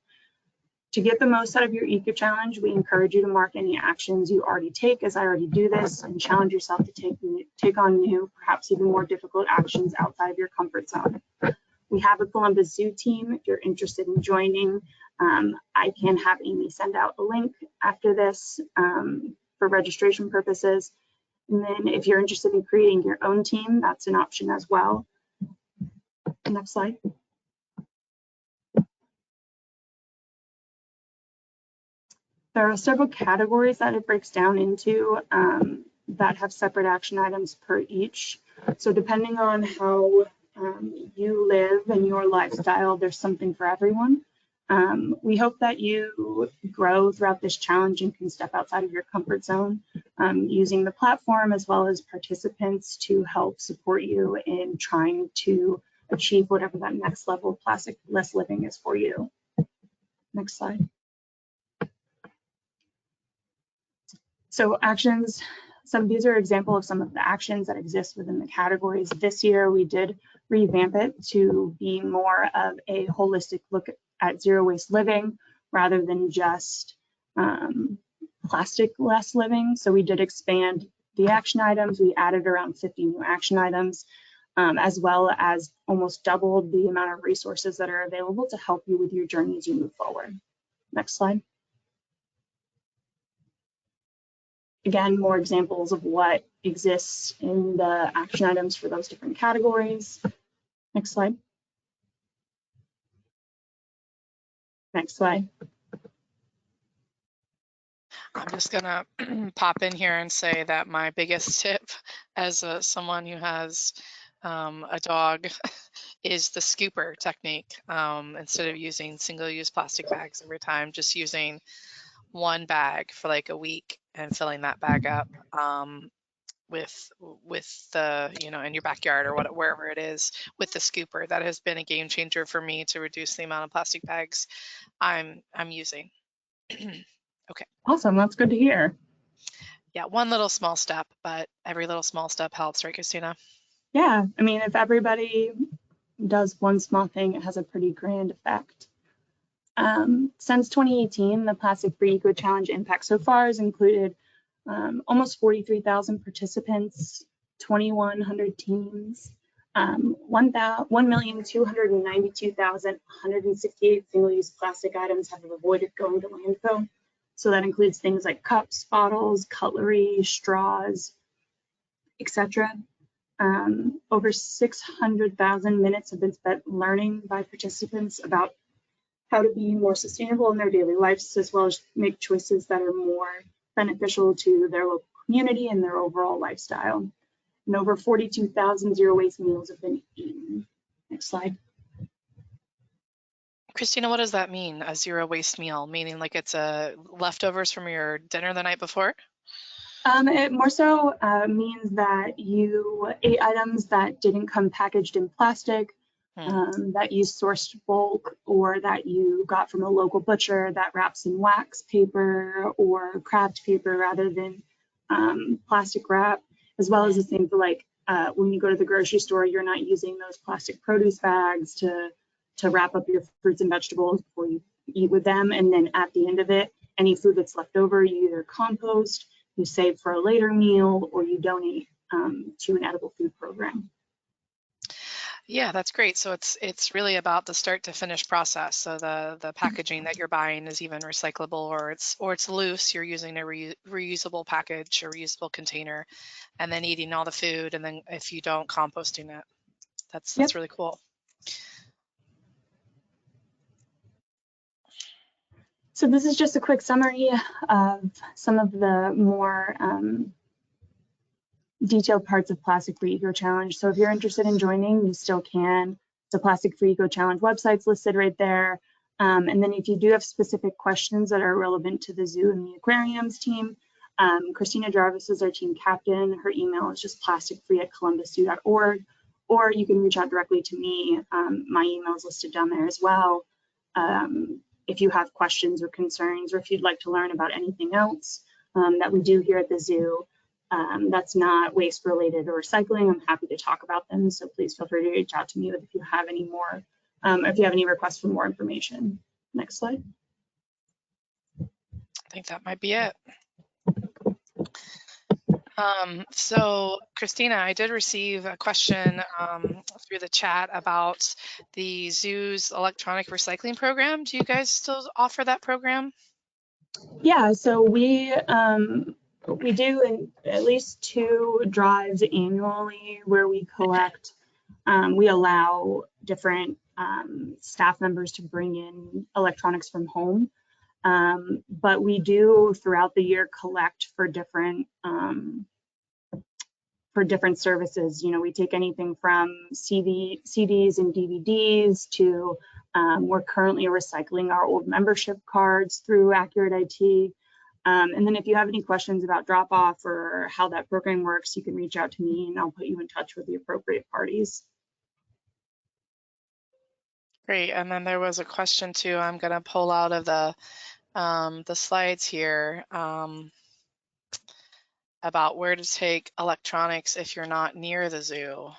To get the most out of your EcoChallenge, we encourage you to mark any actions you already take, as I already do this, and challenge yourself to take on new, perhaps even more difficult actions outside of your comfort zone. We have a Columbus Zoo team. If you're interested in joining, I can have Amy send out a link after this for registration purposes. And then if you're interested in creating your own team, that's an option as well. Next slide. There are several categories that it breaks down into that have separate action items per each. So depending on how you live and your lifestyle, there's something for everyone. We hope that you grow throughout this challenge and can step outside of your comfort zone using the platform as well as participants to help support you in trying to achieve whatever that next level of plastic-less living is for you. Next slide. So actions, some of these are example of some of the actions that exist within the categories. This year, we did revamp it to be more of a holistic look at zero waste living rather than just plastic less living. So we did expand the action items. We added around 50 new action items, as well as almost doubled the amount of resources that are available to help you with your journey as you move forward. Next slide. Again, more examples of what exists in the action items for those different categories. Next slide. Next slide. I'm just gonna pop in here and say that my biggest tip as someone who has a dog is the scooper technique. Instead of using single-use plastic bags every time, just using one bag for like a week and filling that bag up with the, you know, in your backyard or wherever it is with the scooper. That has been a game changer for me to reduce the amount of plastic bags I'm using. Okay. Awesome, that's good to hear. Yeah, one little small step, but every little small step helps, right, Christina? Yeah, I mean, if everybody does one small thing, it has a pretty grand effect. Since 2018, the Plastic Free EcoChallenge impact so far has included almost 43,000 participants, 2,100 teams, 1,292,168 single-use plastic items have avoided going to landfill. So that includes things like cups, bottles, cutlery, straws, etc. Over 600,000 minutes have been spent learning by participants about how to be more sustainable in their daily lives, as well as make choices that are more beneficial to their local community and their overall lifestyle. And over 42,000 zero waste meals have been eaten. Next slide. Christina, what does that mean, a zero waste meal? Meaning like it's leftovers from your dinner the night before? It more so means that you ate items that didn't come packaged in plastic, that you sourced bulk, or that you got from a local butcher that wraps in wax paper or craft paper rather than plastic wrap, as well as the same for like when you go to the grocery store, you're not using those plastic produce bags to wrap up your fruits and vegetables before you eat with them. And then at the end of it, any food that's left over, you either compost, you save for a later meal, or you donate to an edible food program. Yeah, that's great. So it's really about the start to finish process. So the packaging that you're buying is even recyclable, or it's loose. You're using a reusable package or reusable container, and then eating all the food. And then if you don't, composting it. That's really cool. So this is just a quick summary of some of the more detailed parts of Plastic Free EcoChallenge. So if you're interested in joining, you still can. The Plastic Free EcoChallenge website's listed right there. And then if you do have specific questions that are relevant to the zoo and the aquariums team, Christina Jarvis is our team captain. Her email is just plasticfree@columbuszoo.org, or you can reach out directly to me. My email is listed down there as well. If you have questions or concerns, or if you'd like to learn about anything else that we do here at the zoo that's not waste related or recycling, I'm happy to talk about them. So please feel free to reach out to me if you have any more, if you have any requests for more information. Next slide. I think that might be it. So Christina, I did receive a question through the chat about the zoo's electronic recycling program. Do you guys still offer that program? Yeah, so we do at least 2 drives annually where we collect. We allow different staff members to bring in electronics from home, but we do throughout the year collect for different services. You know, we take anything from CDs and DVDs to we're currently recycling our old membership cards through Accurate IT. And then if you have any questions about drop off or how that program works, you can reach out to me and I'll put you in touch with the appropriate parties. Great. And then there was a question too. I'm going to pull out of the slides here. about where to take electronics if you're not near the zoo.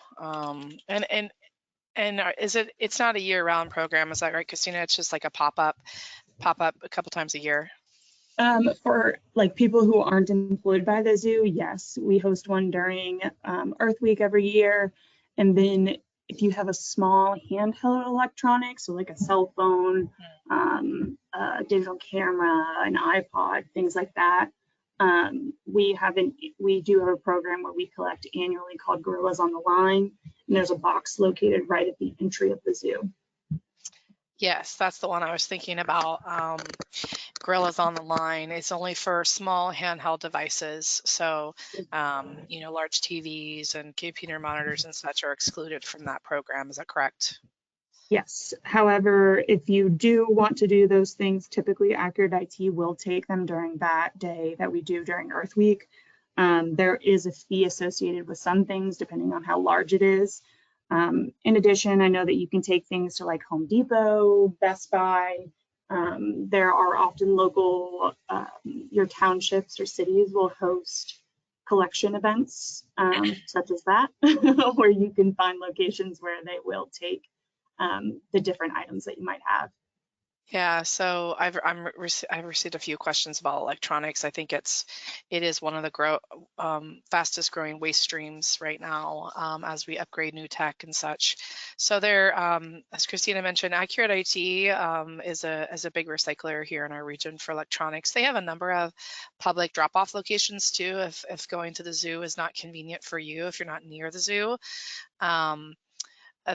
Is it's not a year-round program, is that right, Christina? It's just like a pop up a couple times a year. For like people who aren't employed by the zoo, yes, we host one during Earth Week every year. And then if you have a small handheld electronics, so like a cell phone, a digital camera, an iPod, things like that, we do have a program where we collect annually called Gorillas on the Line, and there's a box located right at the entry of the zoo. Yes, that's the one I was thinking about. Gorillas on the Line is only for small handheld devices. So, large TVs and computer monitors and such are excluded from that program. Is that correct? Yes. However, if you do want to do those things, typically Accurate IT will take them during that day that we do during Earth Week. There is a fee associated with some things depending on how large it is. In addition, I know that you can take things to like Home Depot, Best Buy. There are often local, your townships or cities will host collection events such as that, where you can find locations where they will take the different items that you might have. Yeah, so I've received a few questions about electronics. I think it is one of the fastest growing waste streams right now, as we upgrade new tech and such. So there, as Christina mentioned, Accurate IT is a big recycler here in our region for electronics. They have a number of public drop-off locations too, if going to the zoo is not convenient for you, if you're not near the zoo.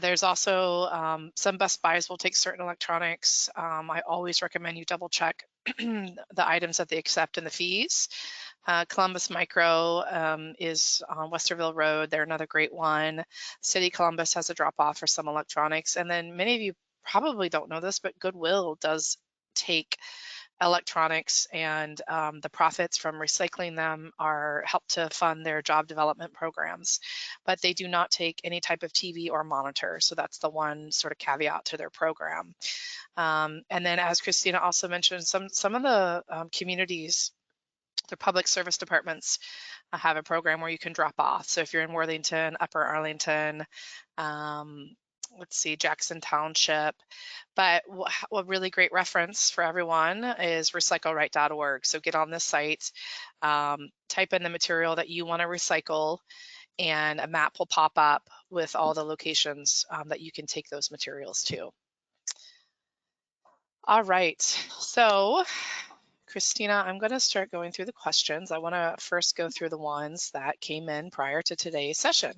There's also some Best Buys will take certain electronics. I always recommend you double check the items that they accept and the fees. Columbus Micro is on Westerville Road. They're another great one. City Columbus has a drop off for some electronics. And then many of you probably don't know this, but Goodwill does take electronics, and the profits from recycling them are help to fund their job development programs, but they do not take any type of TV or monitor. So that's the one sort of caveat to their program. And then, as Christina also mentioned, some of the communities, the public service departments have a program where you can drop off. So if you're in Worthington, Upper Arlington, let's see, Jackson Township. But a really great reference for everyone is recycleright.org. So get on this site, type in the material that you want to recycle, and a map will pop up with all the locations that you can take those materials to. All right, so Christina, I'm going to start going through the questions. I want to first go through the ones that came in prior to today's session.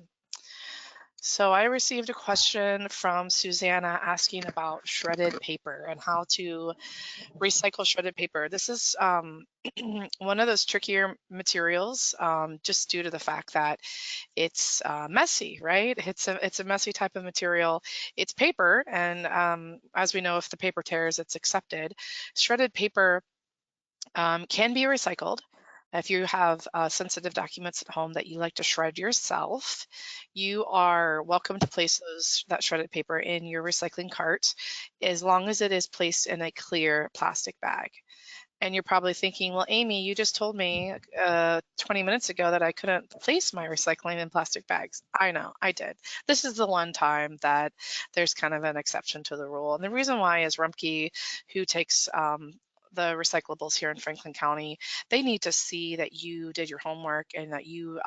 So I received a question from Susanna asking about shredded paper and how to recycle shredded paper. This is one of those trickier materials, just due to the fact that it's messy, right? It's a messy type of material. It's paper, and as we know, if the paper tears, it's accepted. Shredded paper can be recycled. If you have sensitive documents at home that you like to shred yourself, you are welcome to place that shredded paper in your recycling cart, as long as it is placed in a clear plastic bag. And you're probably thinking, well, Amy, you just told me 20 minutes ago that I couldn't place my recycling in plastic bags. I know, I did. This is the one time that there's kind of an exception to the rule. And the reason why is Rumpke, who takes the recyclables here in Franklin County, they need to see that you did your homework and that you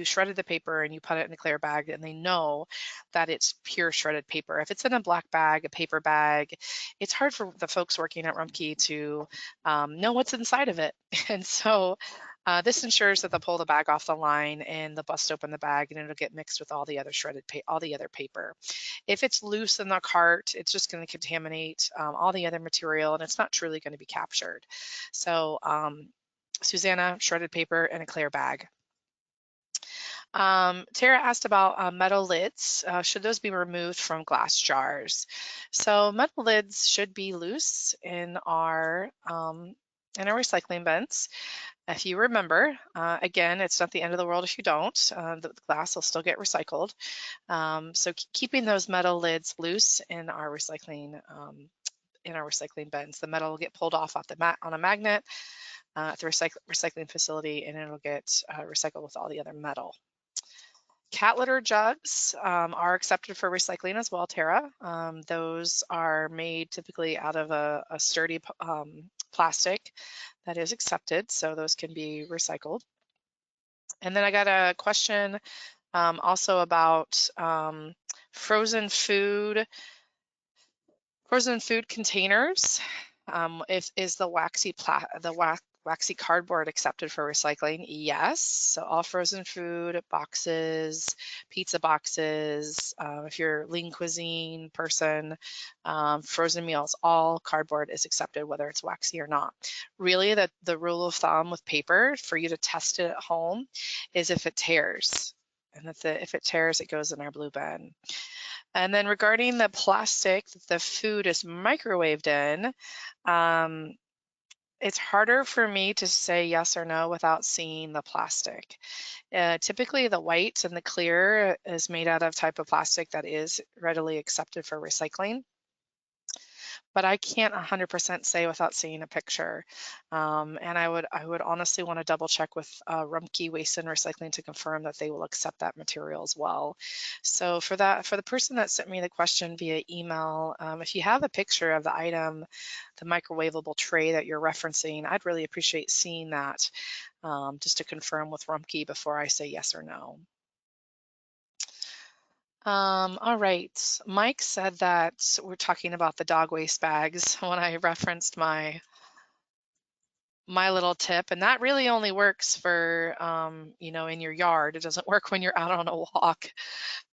shredded the paper and you put it in a clear bag, and they know that it's pure shredded paper. If it's in a black bag, a paper bag, it's hard for the folks working at Rumpke to know what's inside of it. And so this ensures that they'll pull the bag off the line and they'll bust open the bag, and it'll get mixed with all the other all the other paper. If it's loose in the cart, it's just going to contaminate all the other material, and it's not truly going to be captured. So Susanna, shredded paper in a clear bag. Tara asked about metal lids. Should those be removed from glass jars? So metal lids should be loose in our recycling bins. If you remember, again, it's not the end of the world if you don't. The glass will still get recycled. So keeping those metal lids loose in our recycling in our recycling bins. The metal will get pulled off on a magnet at the recycling facility, and it'll get recycled with all the other metal. Cat litter jugs are accepted for recycling as well, Tara. Those are made typically out of a sturdy plastic that is accepted, so those can be recycled. And then I got a question also about frozen food containers. Is the waxy cardboard accepted for recycling? Yes. So all frozen food boxes, pizza boxes, if you're lean cuisine person, frozen meals, all cardboard is accepted, whether it's waxy or not. Really, the rule of thumb with paper for you to test it at home is if it tears. And if it tears, it goes in our blue bin. And then regarding the plastic that the food is microwaved in, it's harder for me to say yes or no without seeing the plastic. Typically, the white and the clear is made out of type of plastic that is readily accepted for recycling. But I can't 100% say without seeing a picture. And I would honestly want to double check with Rumpke Waste and Recycling to confirm that they will accept that material as well. So for the person that sent me the question via email, if you have a picture of the item, the microwavable tray that you're referencing, I'd really appreciate seeing that just to confirm with Rumpke before I say yes or no. All right, Mike said that we're talking about the dog waste bags when I referenced my little tip, and that really only works for, in your yard. It doesn't work when you're out on a walk.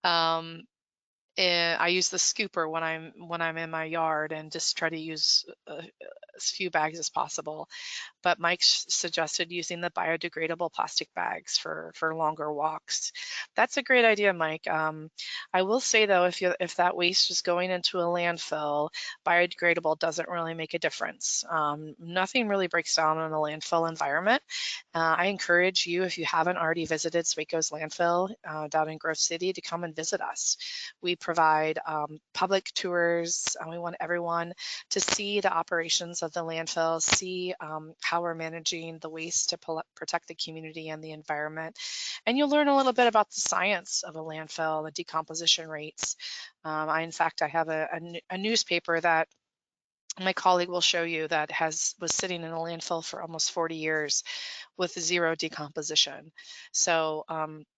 I use the scooper when I'm in my yard and just try to use as few bags as possible. But Mike suggested using the biodegradable plastic bags for longer walks. That's a great idea, Mike. I will say though, if that waste is going into a landfill, biodegradable doesn't really make a difference. Nothing really breaks down in a landfill environment. I encourage you, if you haven't already visited SWACO's landfill down in Grove City, to come and visit us. We provide public tours, and we want everyone to see the operations of the landfill, see how we're managing the waste to protect the community and the environment. And you'll learn a little bit about the science of a landfill, the decomposition rates. In fact, I have a newspaper that my colleague will show you that was sitting in a landfill for almost 40 years with zero decomposition. So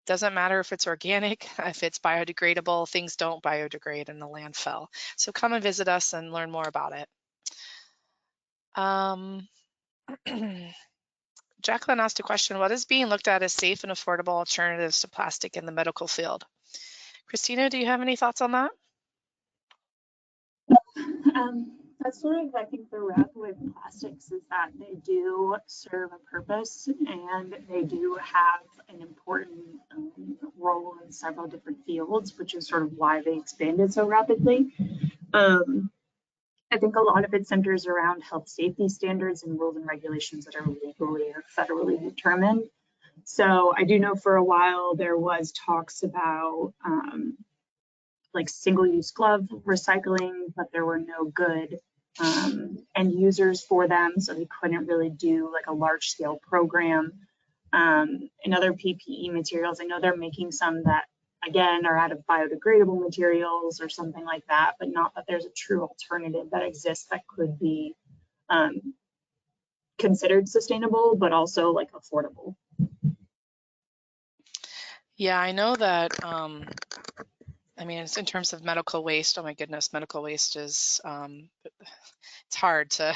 doesn't matter if it's organic, if it's biodegradable, things don't biodegrade in the landfill. So come and visit us and learn more about it. Jacqueline asked a question, what is being looked at as safe and affordable alternatives to plastic in the medical field? Christina, do you have any thoughts on that? That's sort of, I think, the rub with plastics is that they do serve a purpose and they do have an important role in several different fields, which is sort of why they expanded so rapidly. I think a lot of it centers around health safety standards and rules and regulations that are legally or federally determined. So I do know for a while there was talks about like single-use glove recycling, but there were no good end users for them, so they couldn't really do like a large-scale program. And other PPE materials, I know they're making some that again are out of biodegradable materials or something like that, but not that there's a true alternative that exists that could be considered sustainable, but also like affordable. Yeah, I know that. I mean, it's in terms of medical waste. Oh my goodness, medical waste is it's hard to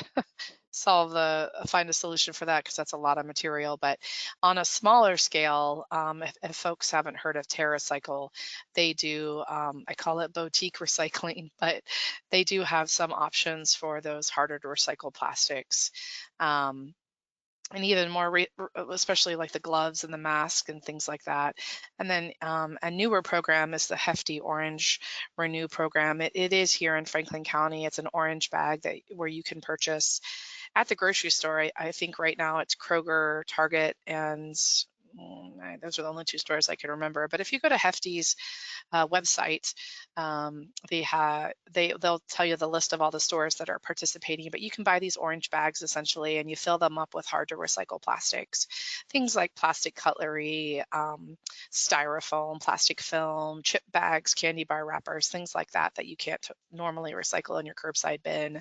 find a solution for that because that's a lot of material. But on a smaller scale, if folks haven't heard of TerraCycle, they do, I call it boutique recycling, but they do have some options for those harder to recycle plastics. And even more, especially like the gloves and the mask and things like that. And then a newer program is the Hefty Orange Renew program. It is here in Franklin County. It's an orange bag where you can purchase at the grocery store. I think right now it's Kroger, Target, and those are the only two stores I can remember. But if you go to Hefty's website, they'll tell you the list of all the stores that are participating. But you can buy these orange bags essentially, and you fill them up with hard to recycle plastics, things like plastic cutlery, styrofoam, plastic film, chip bags, candy bar wrappers, things like that that you can't normally recycle in your curbside bin.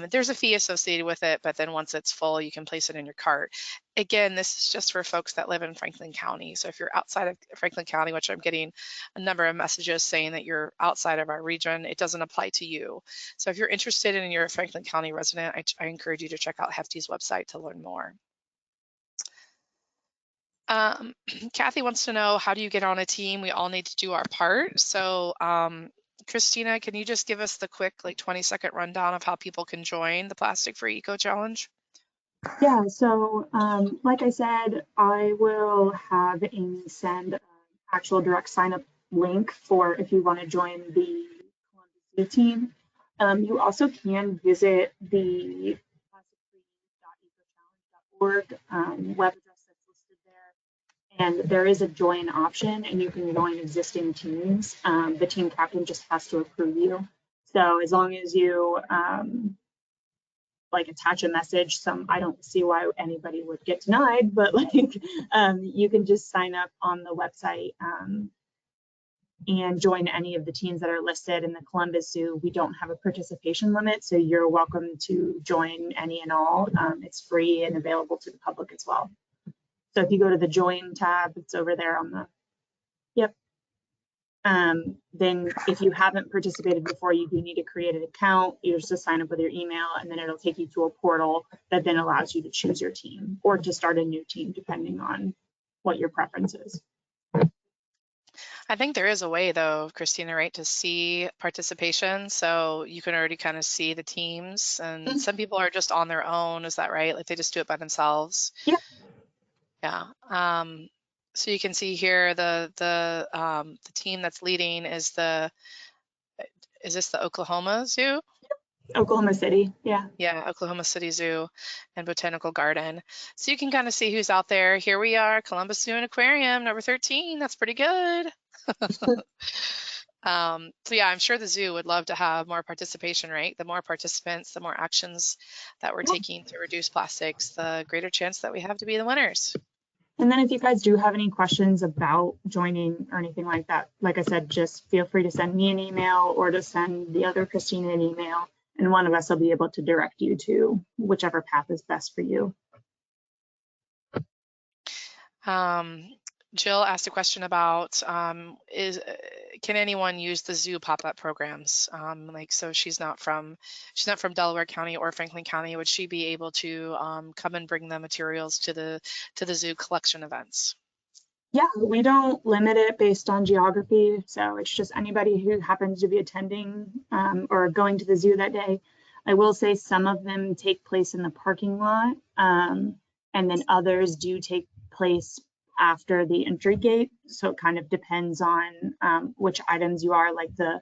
There's a fee associated with it, but then once it's full, you can place it in your cart. Again, this is just for folks that live in Franklin County. So if you're outside of Franklin County, which I'm getting a number of messages saying that you're outside of our region, it doesn't apply to you. So if you're interested and you're a Franklin County resident, I encourage you to check out Hefty's website to learn more. Kathy wants to know, how do you get on a team? We all need to do our part. So Christina, can you just give us the quick 20-second rundown of how people can join the Plastic Free EcoChallenge? Yeah, so like I said, I will have Amy send an actual direct sign up link for if you want to join the Columbus Zoo team. You also can visit the plasticfree.ecochallenge.org web address that's listed there. And there is a join option, and you can join existing teams. The team captain just has to approve you. So as long as you attach a message, I don't see why anybody would get denied, but you can just sign up on the website and join any of the teams that are listed. In the Columbus Zoo, we don't have a participation limit, so you're welcome to join any and all. It's free and available to the public as well. So if you go to the join tab, it's over there on the, yep. Then if you haven't participated before, you do need to create an account. You just sign up with your email, and then it'll take you to a portal that then allows you to choose your team or to start a new team, depending on what your preference is. I think there is a way though, Christina, right, to see participation. So you can already kind of see the teams, and some people are just on their own. Is that right? Like they just do it by themselves? Yeah. Yeah. So you can see here the team that's leading is this the Oklahoma Zoo? Oklahoma City, yeah. Yeah, Oklahoma City Zoo and Botanical Garden. So you can kind of see who's out there. Here we are, Columbus Zoo and Aquarium, number 13. That's pretty good. So yeah, I'm sure the zoo would love to have more participation, right? The more participants, the more actions that we're taking to reduce plastics, the greater chance that we have to be the winners. And then if you guys do have any questions about joining or anything like that, like I said, just feel free to send me an email or to send the other Christina an email, and one of us will be able to direct you to whichever path is best for you. Jill asked a question about can anyone use the zoo pop-up programs? So she's not from Delaware County or Franklin County. Would she be able to come and bring the materials to the zoo collection events? Yeah, we don't limit it based on geography. So it's just anybody who happens to be attending or going to the zoo that day. I will say some of them take place in the parking lot, and then others do take place after the entry gate. So it kind of depends on which items you are. Like the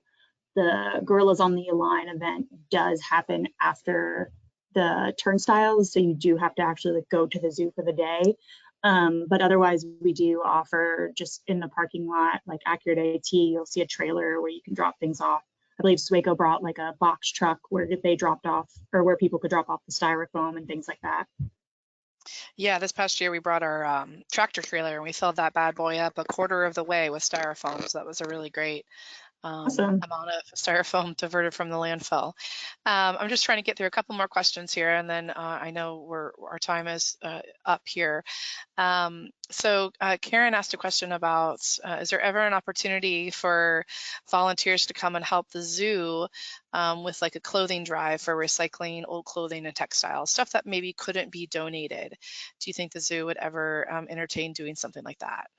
Gorillas on the Line event does happen after the turnstiles, so you do have to actually go to the zoo for the day. But otherwise, we do offer just in the parking lot, like Accurate AT, you'll see a trailer where you can drop things off. I believe SWACO brought like a box truck where they dropped off, or where people could drop off the styrofoam and things like that. Yeah, this past year we brought our tractor trailer and we filled that bad boy up a quarter of the way with styrofoam. So that was a really great Awesome. amount of styrofoam diverted from the landfill. I'm just trying to get through a couple more questions here, and then I know our time is up here. So Karen asked a question about, is there ever an opportunity for volunteers to come and help the zoo with like a clothing drive for recycling old clothing and textiles, stuff that maybe couldn't be donated? Do you think the zoo would ever entertain doing something like that?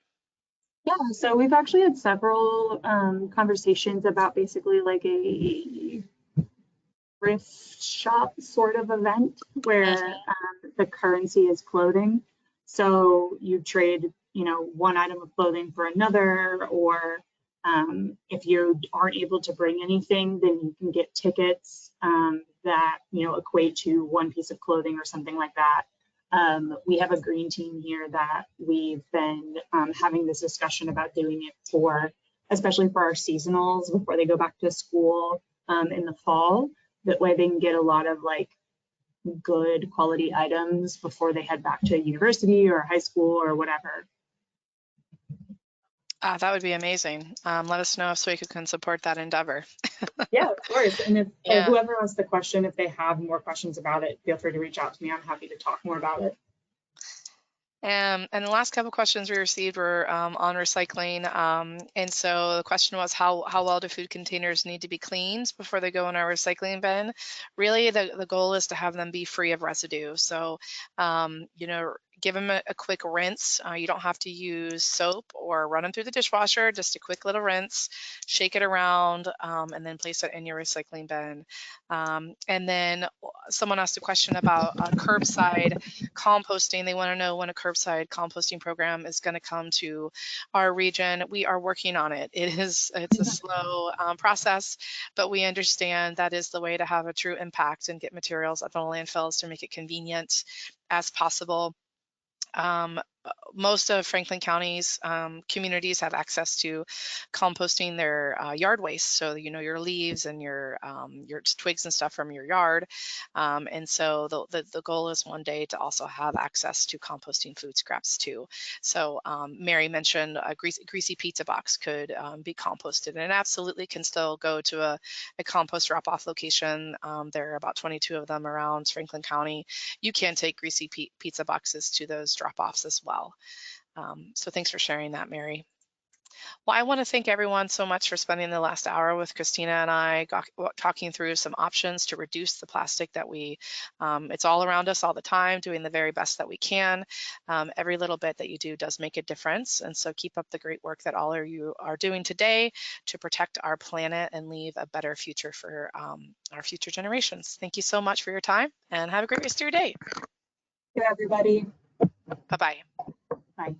Yeah, so we've actually had several conversations about basically like a thrift shop sort of event where the currency is clothing. So you trade, one item of clothing for another, or if you aren't able to bring anything, then you can get tickets that, equate to one piece of clothing or something like that. We have a green team here that we've been having this discussion about doing it for, especially for our seasonals before they go back to school in the fall. That way they can get a lot of like good quality items before they head back to university or high school or whatever. That would be amazing. Let us know if SWACO can support that endeavor. Yeah, of course. And if Yeah. whoever asked the question, if they have more questions about it, feel free to reach out to me. I'm happy to talk more about it. And the last couple questions we received were on recycling. And so the question was, how well do food containers need to be cleaned before they go in our recycling bin? Really, the goal is to have them be free of residue. So, you know, give them a quick rinse. You don't have to use soap or run them through the dishwasher, just a quick little rinse, shake it around, and then place it in your recycling bin. And then someone asked a question about curbside composting. They want to know when a curbside composting program is going to come to our region. We are working on it. It's a slow process, but we understand that is the way to have a true impact and get materials at the landfills to make it convenient as possible. Most of Franklin County's communities have access to composting their yard waste. So, you know, your leaves and your twigs and stuff from your yard. And so the goal is one day to also have access to composting food scraps too. So Mary mentioned a greasy pizza box could be composted, and it absolutely can still go to a compost drop-off location. There are about 22 of them around Franklin County. You can take greasy pizza boxes to those drop-offs as well. So thanks for sharing that, Mary. Well, I want to thank everyone so much for spending the last hour with Christina and I talking through some options to reduce the plastic that it's all around us all the time, doing the very best that we can. Every little bit that you do does make a difference. And so keep up the great work that all of you are doing today to protect our planet and leave a better future for our future generations. Thank you so much for your time, and have a great rest of your day. Thank you, everybody. Bye-bye. Bye.